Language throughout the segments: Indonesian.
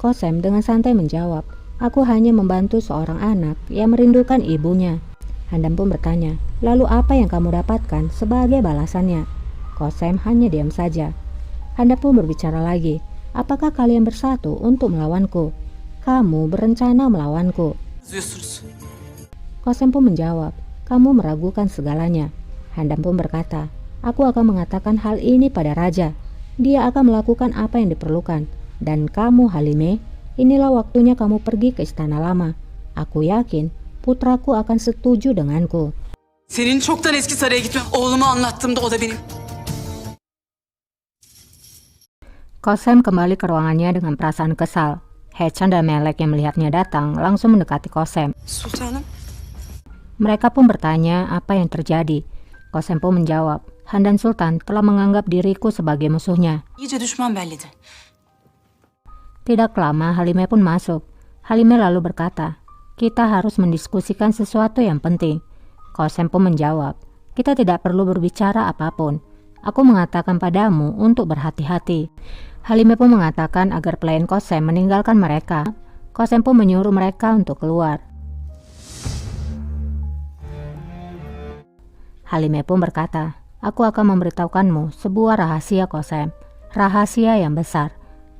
Qasem dengan santai menjawab, aku hanya membantu seorang anak yang merindukan ibunya. Handam pun bertanya, lalu apa yang kamu dapatkan sebagai balasannya? Qasem hanya diam saja. Handam pun berbicara lagi, apakah kalian bersatu untuk melawanku? Kamu berencana melawanku. Qasem pun menjawab, kamu meragukan segalanya. Handam pun berkata, aku akan mengatakan hal ini pada raja. Dia akan melakukan apa yang diperlukan. Dan kamu Halime, inilah waktunya kamu pergi ke istana lama. Aku yakin putraku akan setuju denganku. Senin çoktan eski saraya gitmem. Oğluma anlattığımda o da benim. Qasem kembali ke ruangannya dengan perasaan kesal. Hechan dan Melek yang melihatnya datang langsung mendekati Qasem. Sultanım. Mereka pun bertanya apa yang terjadi. Qasem pun menjawab, Handan Sultan telah menganggap diriku sebagai musuhnya. İyice düşman belledi. Tidak lama Halime pun masuk. Halime lalu berkata, kita harus mendiskusikan sesuatu yang penting. Qasem pun menjawab, kita tidak perlu berbicara apapun. Aku mengatakan padamu untuk berhati-hati. Halime pun mengatakan agar pelayan Qasem meninggalkan mereka. Qasem pun menyuruh mereka untuk keluar. Halime pun berkata, aku akan memberitahukanmu sebuah rahasia Qasem, rahasia yang besar.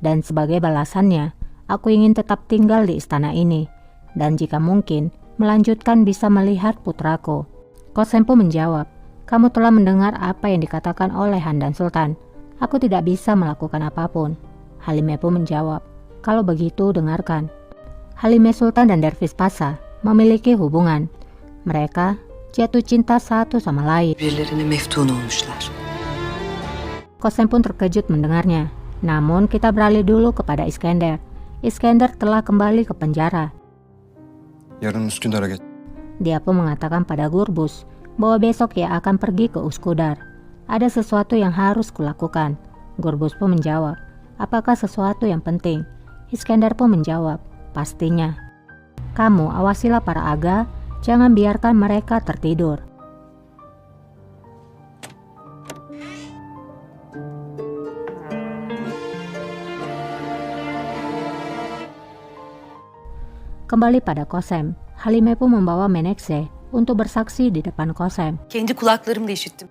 Dan sebagai balasannya, aku ingin tetap tinggal di istana ini. Dan jika mungkin, melanjutkan bisa melihat putraku. Qasem pun menjawab, kamu telah mendengar apa yang dikatakan oleh Handan Sultan. Aku tidak bisa melakukan apapun. Halime pun menjawab, kalau begitu dengarkan. Halime Sultan dan Dervis Pasa memiliki hubungan. Mereka jatuh cinta satu sama lain. Birbirlerine meftun olmuşlar. Qasem pun terkejut mendengarnya. Namun kita beralih dulu kepada Iskender. Iskender telah kembali ke penjara. Yarın Üsküdar'a geç. Dia pun mengatakan pada Gurbus bahwa besok ia akan pergi ke Uskudar. Ada sesuatu yang harus kulakukan. Gurbus pun menjawab, apakah sesuatu yang penting? Iskender pun menjawab, pastinya. Kamu awasilah para aga, jangan biarkan mereka tertidur. Kembali pada Qasem, Halime pun membawa Menekse untuk bersaksi di depan Qasem. Kendi kulaklarımla işittim.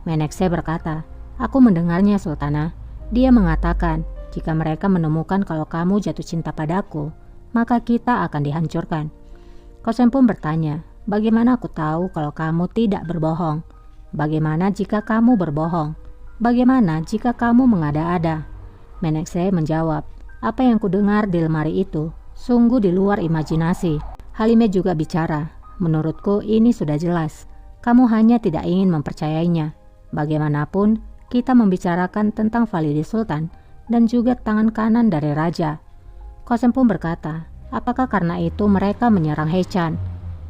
Menekse berkata, aku mendengarnya Sultana. Dia mengatakan, jika mereka menemukan kalau kamu jatuh cinta padaku, maka kita akan dihancurkan. Qasem pun bertanya, bagaimana aku tahu kalau kamu tidak berbohong? Bagaimana jika kamu berbohong? Bagaimana jika kamu mengada-ada? Menekse menjawab, apa yang kudengar di lemari itu sungguh di luar imajinasi. Halime juga bicara, menurutku ini sudah jelas. Kamu hanya tidak ingin mempercayainya. Bagaimanapun, kita membicarakan tentang Valide Sultan dan juga tangan kanan dari raja. Qasem pun berkata, apakah karena itu mereka menyerang Hechan?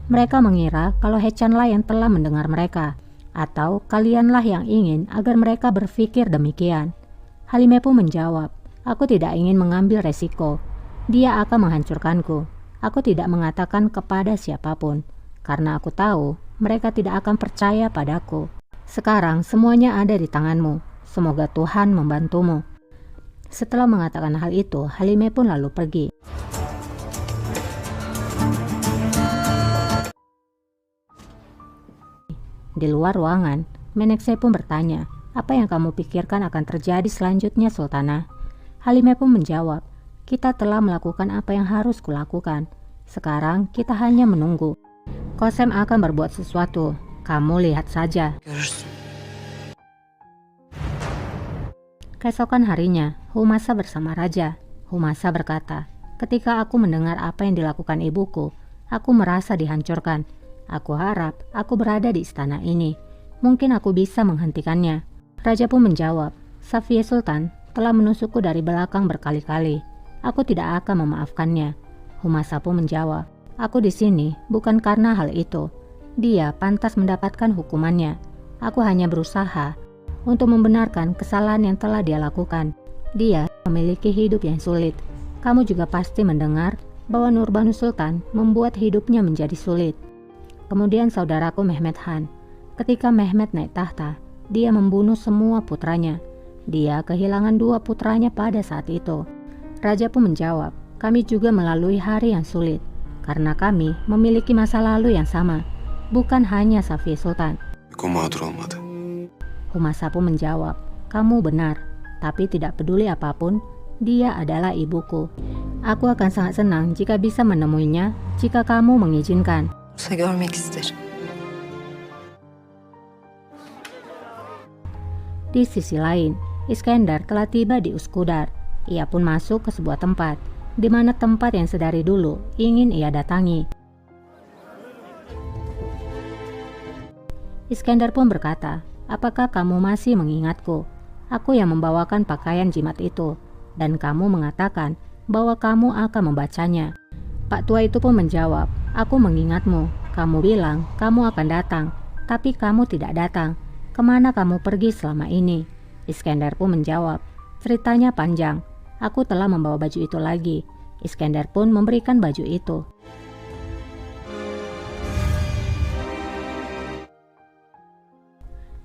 Mereka mengira kalau Hechanlah yang telah mendengar mereka, atau kalianlah yang ingin agar mereka berpikir demikian. Halime pun menjawab, aku tidak ingin mengambil resiko. Dia akan menghancurkanku. Aku tidak mengatakan kepada siapapun, karena aku tahu mereka tidak akan percaya padaku. Sekarang semuanya ada di tanganmu. Semoga Tuhan membantumu. Setelah mengatakan hal itu, Halime pun lalu pergi. Di luar ruangan, Menekse pun bertanya, apa yang kamu pikirkan akan terjadi selanjutnya, Sultana? Halime pun menjawab, kita telah melakukan apa yang harus kulakukan. Sekarang kita hanya menunggu. Qasem akan berbuat sesuatu. Kamu lihat saja. Görürsün. Keesokan harinya, Humasa bersama raja. Humasa berkata, ketika aku mendengar apa yang dilakukan ibuku, aku merasa dihancurkan. Aku harap aku berada di istana ini. Mungkin aku bisa menghentikannya. Raja pun menjawab, Safiye Sultan telah menusukku dari belakang berkali-kali. Aku tidak akan memaafkannya. Humasa pun menjawab, aku di sini bukan karena hal itu. Dia pantas mendapatkan hukumannya. Aku hanya berusaha untuk membenarkan kesalahan yang telah dia lakukan. Dia memiliki hidup yang sulit. Kamu juga pasti mendengar bahwa Nurbanu Sultan membuat hidupnya menjadi sulit. Kemudian saudaraku Mehmet Han. Ketika Mehmet naik tahta, dia membunuh semua putranya. Dia kehilangan 2 putranya pada saat itu. Raja pun menjawab, Kami juga melalui hari yang sulit, karena kami memiliki masa lalu yang sama, bukan hanya Safiye Sultan. Eko mağdur olmadı. Humasa pun menjawab, kamu benar, tapi tidak peduli apapun, dia adalah ibuku. Aku akan sangat senang jika bisa menemuinya jika kamu mengizinkan. Olsa görmek isterim. Di sisi lain, Iskandar telah tiba di Uskudar. Ia pun masuk ke sebuah tempat, di mana tempat yang sedari dulu ingin ia datangi. Iskandar pun berkata, apakah kamu masih mengingatku? Aku yang membawakan pakaian jimat itu, dan kamu mengatakan bahwa kamu akan membacanya. Pak tua itu pun menjawab, aku mengingatmu. Kamu bilang kamu akan datang, tapi kamu tidak datang. Kemana kamu pergi selama ini? Iskandar pun menjawab, ceritanya panjang. Aku telah membawa baju itu lagi. Iskandar pun memberikan baju itu.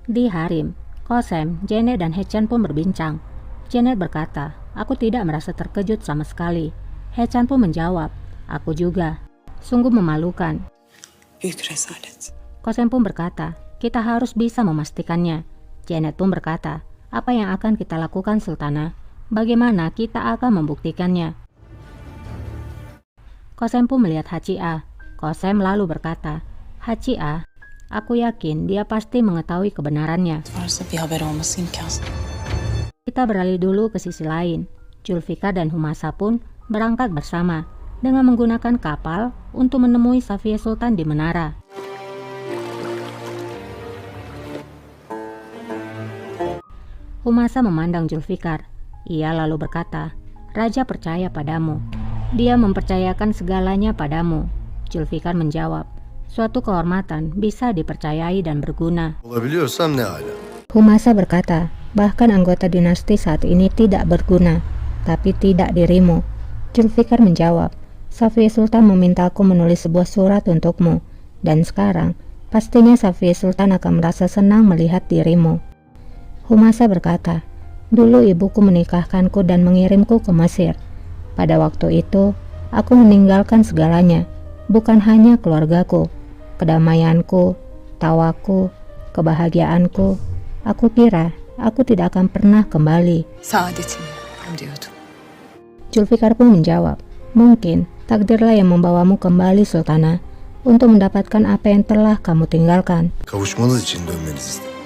Di harem, Qasem, Janet dan Hechan pun berbincang. Janet berkata, aku tidak merasa terkejut sama sekali. Hechan pun menjawab, aku juga. Sungguh memalukan. Büyük rezalet. Qasem pun berkata, kita harus bisa memastikannya. Janet pun berkata, apa yang akan kita lakukan Sultana? Bagaimana kita akan membuktikannya? Qasem pun melihat Hachia. Qasem lalu berkata, Hachia, aku yakin dia pasti mengetahui kebenarannya. Varsa bir haber olması imkansız. Kita beralih dulu ke sisi lain. Julfikar dan Humasa pun berangkat bersama dengan menggunakan kapal untuk menemui Safiye Sultan di menara. Humasa memandang Julfikar. Ia lalu berkata, Raja percaya padamu. Dia mempercayakan segalanya padamu. Julfikar menjawab, suatu kehormatan bisa dipercayai dan berguna. Olabiliyorsam ne ala. Humasa berkata, bahkan anggota dinasti saat ini tidak berguna, tapi tidak dirimu. Julfikar menjawab, Safiye Sultan memintaku menulis sebuah surat untukmu, dan sekarang pastinya Safiye Sultan akan merasa senang melihat dirimu. Humasa berkata, dulu ibuku menikahkanku dan mengirimku ke Mesir. Pada waktu itu, aku meninggalkan segalanya, bukan hanya keluargaku, kedamaianku, tawaku, kebahagiaanku. Aku kira aku tidak akan pernah kembali. Saadetimi diyordum. Julfikar pun menjawab, mungkin takdirlah yang membawamu kembali Sultana, untuk mendapatkan apa yang telah kamu tinggalkan. Kavuşmanız için dönmenizi istedim.